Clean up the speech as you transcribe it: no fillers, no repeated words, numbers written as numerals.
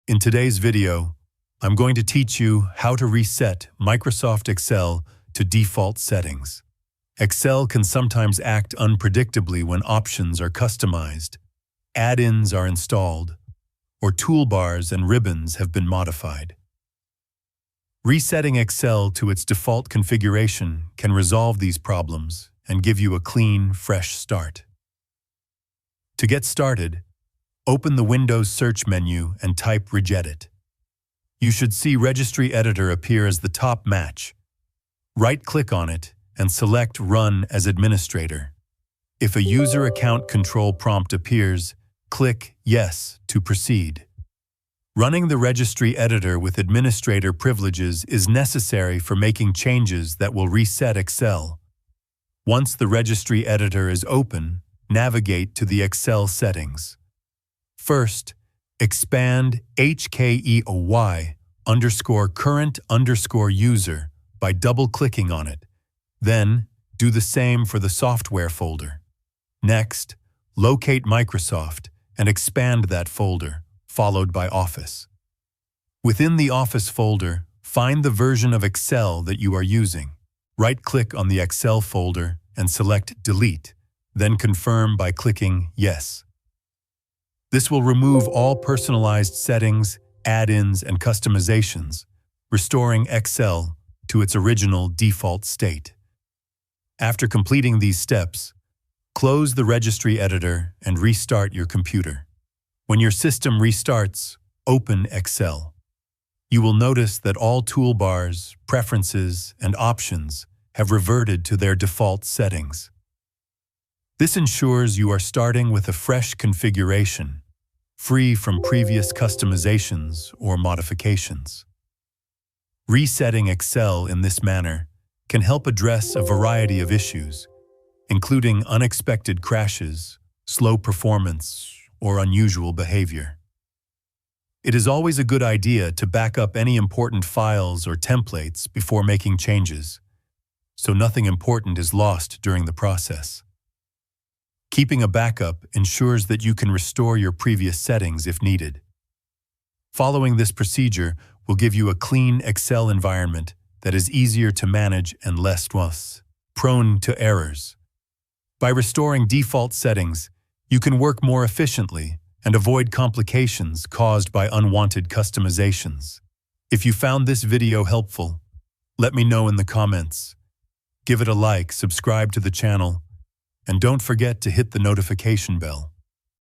In today's video, I'm going to teach you how to reset Microsoft Excel to default settings. Excel can sometimes act unpredictably when options are customized, add-ins are installed, or toolbars and ribbons have been modified. Resetting Excel to its default configuration can resolve these problems and give you a clean, fresh start. To get started, open the Windows search menu and type Regedit. You should see Registry Editor appear as the top match. Right-click on it and select Run as Administrator. If a user account control prompt appears, click Yes to proceed. Running the Registry Editor with administrator privileges is necessary for making changes that will reset Excel. Once the Registry Editor is open, navigate to the Excel settings. First, expand HKEOY_current_user by double-clicking on it. Then, do the same for the software folder. Next, locate Microsoft and expand that folder, followed by Office. Within the Office folder, find the version of Excel that you are using. Right-click on the Excel folder and select Delete, then confirm by clicking Yes. This will remove all personalized settings, add-ins, and customizations, restoring Excel to its original default state. After completing these steps, close the Registry Editor and restart your computer. When your system restarts, open Excel. You will notice that all toolbars, preferences, and options have reverted to their default settings. This ensures you are starting with a fresh configuration, free from previous customizations or modifications. Resetting Excel in this manner can help address a variety of issues, including unexpected crashes, slow performance, or unusual behavior. It is always a good idea to back up any important files or templates before making changes, so nothing important is lost during the process. Keeping a backup ensures that you can restore your previous settings if needed. Following this procedure will give you a clean Excel environment that is easier to manage and less prone to errors. By restoring default settings, you can work more efficiently and avoid complications caused by unwanted customizations. If you found this video helpful, let me know in the comments. Give it a like, subscribe to the channel, and don't forget to hit the notification bell.